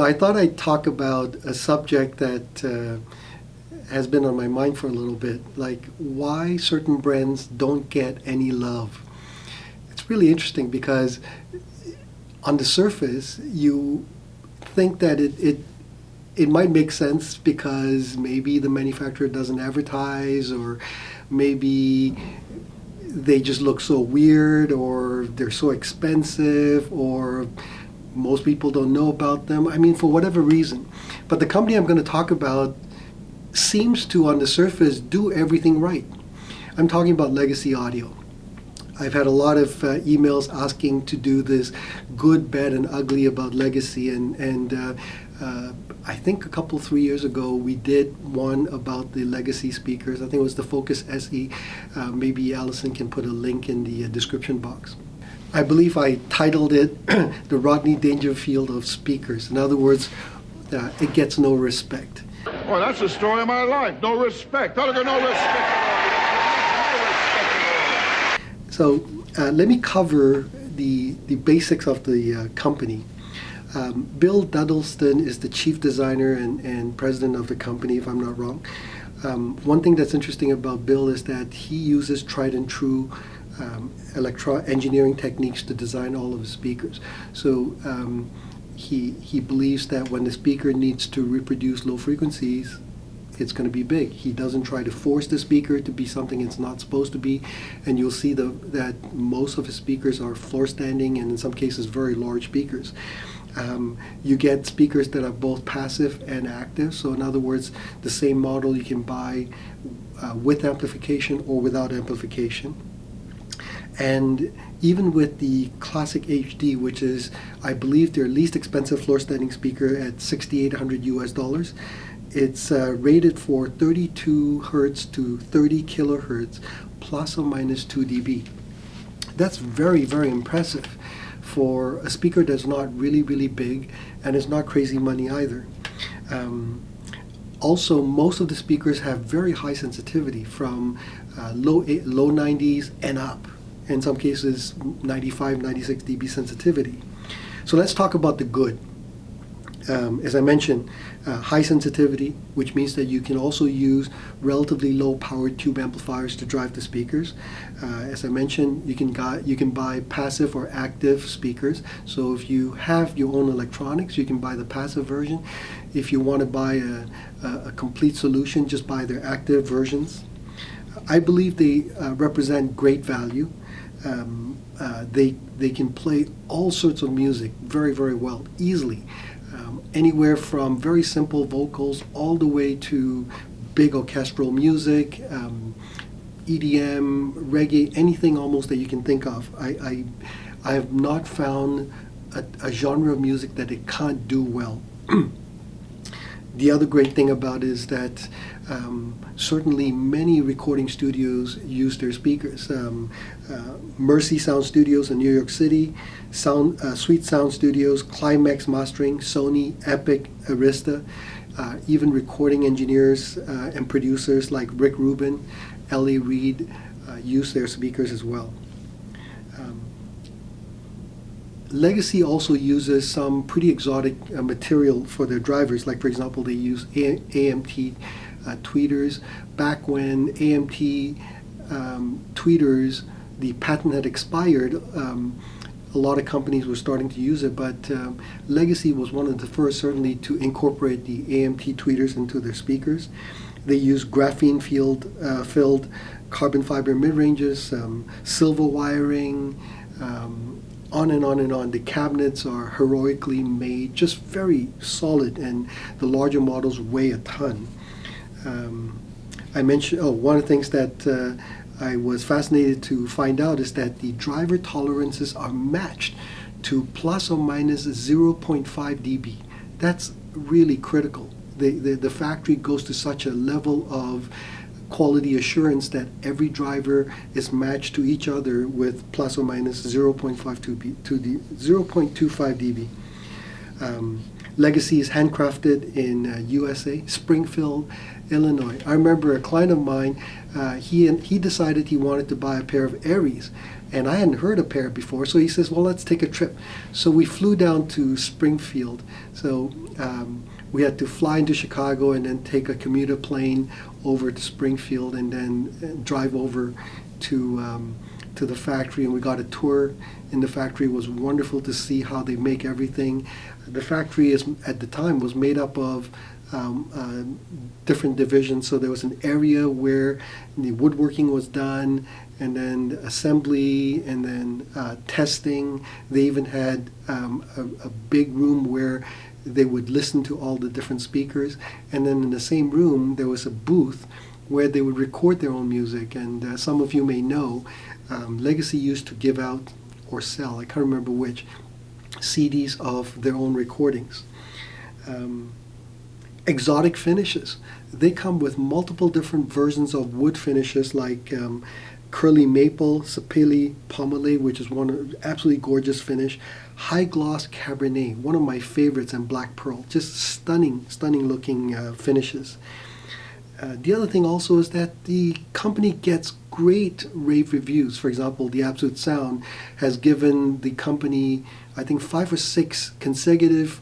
I thought I'd talk about a subject that has been on my mind for a little bit, like why certain brands don't get any love. It's really interesting because on the surface, you think that it might make sense because maybe the manufacturer doesn't advertise, or maybe they just look so weird, or they're so expensive, or most people don't know about them. I mean, for whatever reason. But the company I'm going to talk about seems to, on the surface, do everything right. I'm talking about Legacy Audio. I've had a lot of emails asking to do this good, bad, and ugly about Legacy, and I think 3 years ago we did one about the Legacy speakers. I think it was the Focus SE. Maybe Allison can put a link in the description box. I believe I titled it The Rodney Dangerfield of Speakers. In other words, it gets no respect. Well, that's the story of my life. No respect. No respect. So let me cover the basics of the company. Bill Duddleston is the chief designer and president of the company, if I'm not wrong. One thing that's interesting about Bill is that he uses tried and true engineering techniques to design all of his speakers. So he believes that when the speaker needs to reproduce low frequencies, it's going to be big. He doesn't try to force the speaker to be something it's not supposed to be, and you'll see that most of his speakers are floor standing and in some cases very large speakers. You get speakers that are both passive and active, so in other words, the same model you can buy with amplification or without amplification. And even with the Classic HD, which is, I believe, their least expensive floor standing speaker at $6,800 US, it's rated for 32 hertz to 30 kilohertz, plus or minus 2 dB. That's very, very impressive for a speaker that's not really, really big and is not crazy money either. Also, most of the speakers have very high sensitivity, from low 90s and up. In some cases, 95, 96 dB sensitivity. So let's talk about the good. As I mentioned, high sensitivity, which means that you can also use relatively low powered tube amplifiers to drive the speakers. As I mentioned, you can buy passive or active speakers. So if you have your own electronics, you can buy the passive version. If you want to buy a complete solution, just buy their active versions. I believe they represent great value. They can play all sorts of music very, very well, easily. Anywhere from very simple vocals all the way to big orchestral music, EDM, reggae, anything almost that you can think of. I have not found a genre of music that it can't do well. The other great thing about it is that certainly many recording studios use their speakers. Mercy Sound Studios in New York City, Sweet Sound Studios, Climax Mastering, Sony, Epic, Arista, even recording engineers and producers like Rick Rubin, L.A. Reid use their speakers as well. Legacy also uses some pretty exotic material for their drivers, like for example they use AMT tweeters. Back when AMT tweeters, the patent had expired, a lot of companies were starting to use it, but Legacy was one of the first certainly to incorporate the AMT tweeters into their speakers. They use graphene filled carbon fiber mid-ranges, silver wiring, on and on and on. The cabinets are heroically made, just very solid, and the larger models weigh a ton. I mentioned, one of the things that I was fascinated to find out is that the driver tolerances are matched to plus or minus 0.5 dB. That's really critical. The factory goes to such a level of quality assurance that every driver is matched to each other with plus or minus 0.25 dB. Legacy is handcrafted in USA, Springfield, Illinois. I remember a client of mine, he decided he wanted to buy a pair of Aries, And I hadn't heard of Parrot before, so he says, well, let's take a trip. So we flew down to Springfield. So we had to fly into Chicago and then take a commuter plane over to Springfield and then drive over to the factory, and we got a tour in the factory. It was wonderful to see how they make everything. The factory at the time was made up of different divisions. So there was an area where the woodworking was done, and then assembly, and then testing. They even had a big room where they would listen to all the different speakers. And then in the same room, there was a booth where they would record their own music. And some of you may know, Legacy used to give out or sell, I can't remember which, CDs of their own recordings. Exotic finishes. They come with multiple different versions of wood finishes, like curly maple, sapele, pomele, which is one absolutely gorgeous finish. High gloss Cabernet, one of my favorites, and black pearl. Just stunning looking finishes. The other thing also is that the company gets great rave reviews. For example, the Absolute Sound has given the company, I think, 5 or 6 consecutive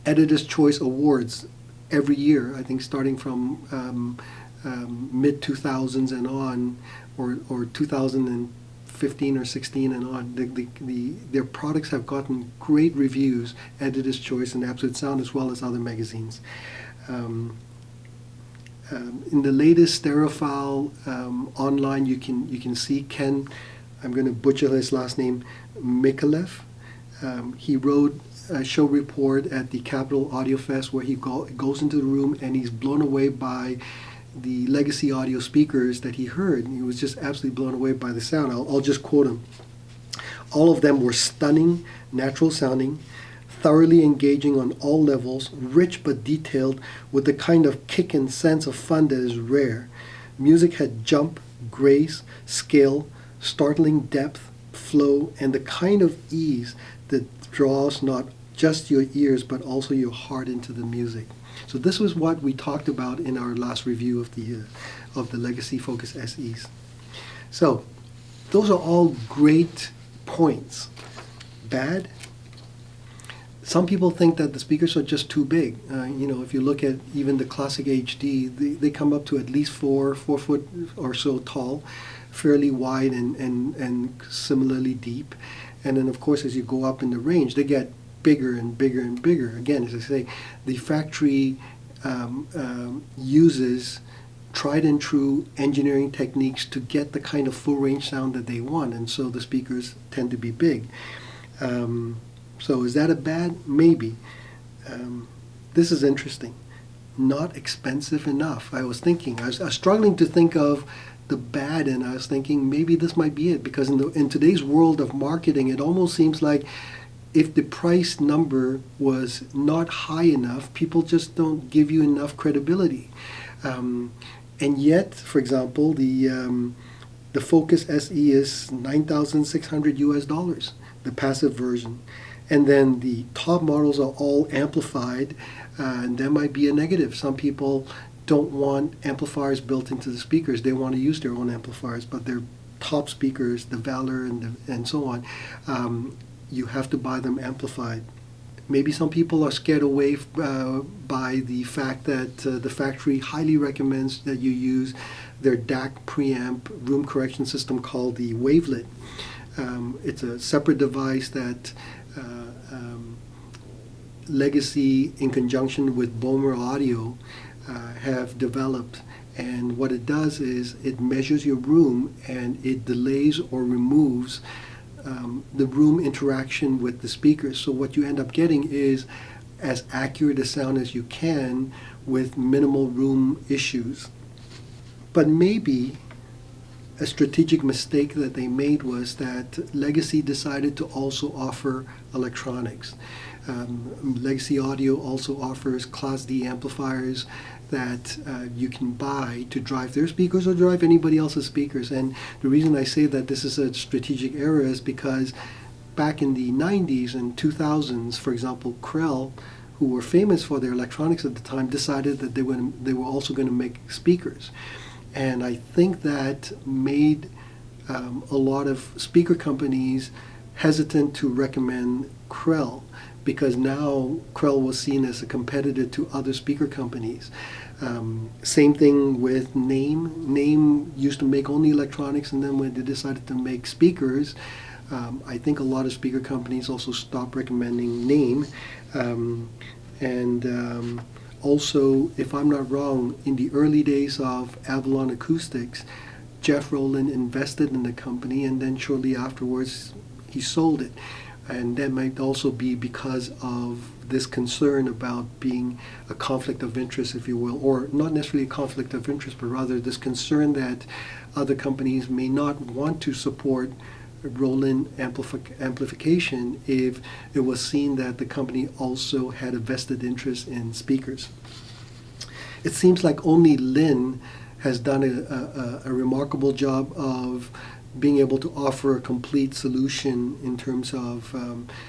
Editor's Choice Awards every year, I think starting from mid-2000s and on, or 2015 or 16 and on. Their products have gotten great reviews, Editor's Choice and Absolute Sound, as well as other magazines. In the latest Stereophile online, you can see Ken, I'm going to butcher his last name, Mikalev. He wrote a show report at the Capitol Audio Fest where he goes into the room and he's blown away by the Legacy audio speakers that he heard. He was just absolutely blown away by the sound. I'll just quote him. All of them were stunning, natural sounding, thoroughly engaging on all levels, rich but detailed, with the kind of kick and sense of fun that is rare. Music had jump, grace, scale, startling depth, flow, and the kind of ease that draws not just your ears but also your heart into the music. So this was what we talked about in our last review of the Legacy Focus SEs. So those are all great points. Bad? Some people think that the speakers are just too big. If you look at even the Classic HD, they come up to at least 4 foot or so tall, fairly wide and similarly deep. And then, of course, as you go up in the range, they get bigger and bigger and bigger. Again, as I say, the factory uses tried and true engineering techniques to get the kind of full range sound that they want, and so the speakers tend to be big. So is that a bad? Maybe. This is interesting. Not expensive enough. I was struggling to think of the bad, and I was thinking maybe this might be it, because in today's world of marketing, it almost seems like if the price number was not high enough, people just don't give you enough credibility. And yet, for example, the Focus SE is $9,600 the passive version. And then the top models are all amplified, and that might be a negative. Some people don't want amplifiers built into the speakers. They want to use their own amplifiers, but their top speakers, the Valor and so on, you have to buy them amplified. Maybe some people are scared away by the fact that the factory highly recommends that you use their DAC preamp room correction system called the Wavelet. It's a separate device that Legacy, in conjunction with Bomer Audio, have developed. And what it does is it measures your room and it delays or removes the room interaction with the speakers. So what you end up getting is as accurate a sound as you can with minimal room issues. But maybe a strategic mistake that they made was that Legacy decided to also offer electronics. Legacy Audio also offers Class D amplifiers that you can buy to drive their speakers or drive anybody else's speakers. And the reason I say that this is a strategic error is because back in the 90s and 2000s, for example, Krell, who were famous for their electronics at the time, decided that they were also going to make speakers. And I think that made a lot of speaker companies hesitant to recommend Krell, because now Krell was seen as a competitor to other speaker companies. Same thing with Name. Name used to make only electronics, and then when they decided to make speakers, I think a lot of speaker companies also stopped recommending Name. Also, if I'm not wrong, in the early days of Avalon Acoustics, Jeff Rowland invested in the company, and then shortly afterwards he sold it. And that might also be because of this concern about being a conflict of interest, if you will, or not necessarily a conflict of interest, but rather this concern that other companies may not want to support Rowland amplification if it was seen that the company also had a vested interest in speakers. It seems like only Lynn has done a remarkable job of being able to offer a complete solution in terms of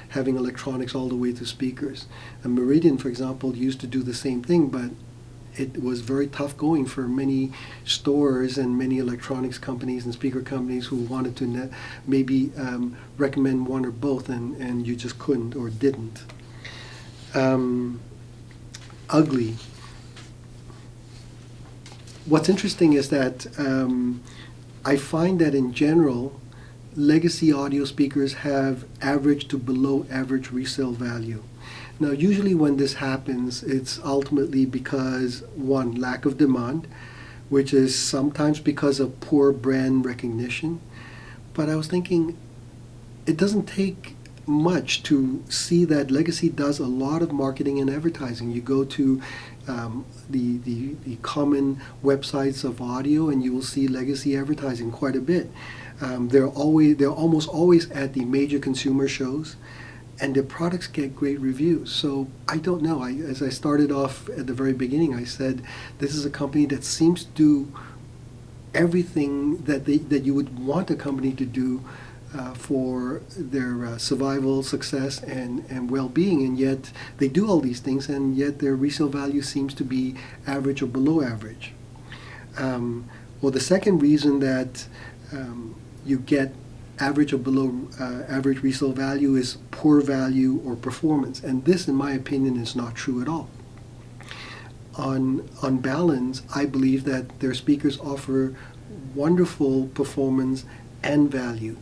having electronics all the way to speakers. And Meridian, for example, used to do the same thing, but it was very tough going for many stores and many electronics companies and speaker companies who wanted to maybe recommend one or both, and you just couldn't or didn't. Ugly. What's interesting is that I find that in general, legacy audio speakers have average to below average resale value. Now, usually when this happens, it's ultimately because, one, lack of demand, which is sometimes because of poor brand recognition. But I was thinking, it doesn't take much to see that Legacy does a lot of marketing and advertising. You go to the common websites of audio, and you will see Legacy advertising quite a bit. They're almost always at the major consumer shows, and their products get great reviews. So I don't know. As I started off at the very beginning, I said this is a company that seems to do everything that you would want a company to do for their survival, success, and well-being, and yet they do all these things, and yet their resale value seems to be average or below average. Well, the second reason that you get average or below average resale value is poor value or performance, and this, in my opinion, is not true at all. On balance, I believe that their speakers offer wonderful performance and value.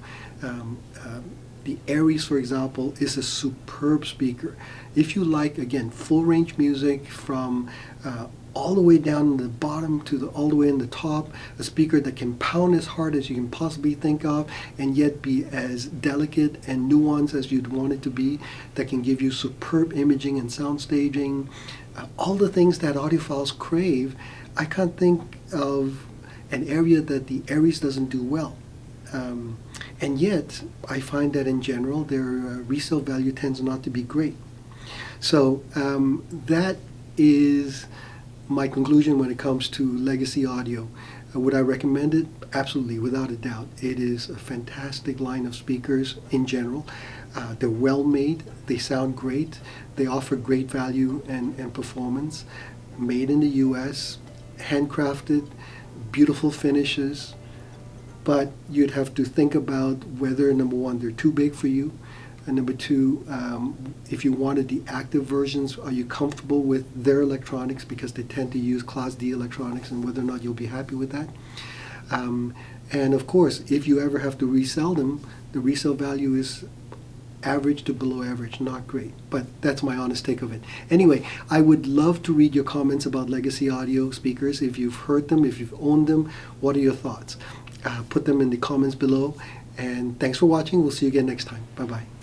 The Aries, for example, is a superb speaker. If you like, again, full range music from all the way down in the bottom to all the way in the top, a speaker that can pound as hard as you can possibly think of and yet be as delicate and nuanced as you'd want it to be, that can give you superb imaging and sound staging, all the things that audiophiles crave. I can't think of an area that the Aries doesn't do well. And yet, I find that in general, their resale value tends not to be great. So that is my conclusion when it comes to Legacy Audio. Would I recommend it? Absolutely, without a doubt. It is a fantastic line of speakers in general. They're well made, they sound great, they offer great value and performance. Made in the US, handcrafted, beautiful finishes. But you'd have to think about whether, number one, they're too big for you, and number two, if you wanted the active versions, are you comfortable with their electronics, because they tend to use Class D electronics, and whether or not you'll be happy with that. And of course, if you ever have to resell them, the resale value is average to below average, not great. But that's my honest take of it. Anyway, I would love to read your comments about Legacy Audio speakers. If you've heard them, if you've owned them, what are your thoughts? Put them in the comments below. And thanks for watching. We'll see you again next time. Bye-bye.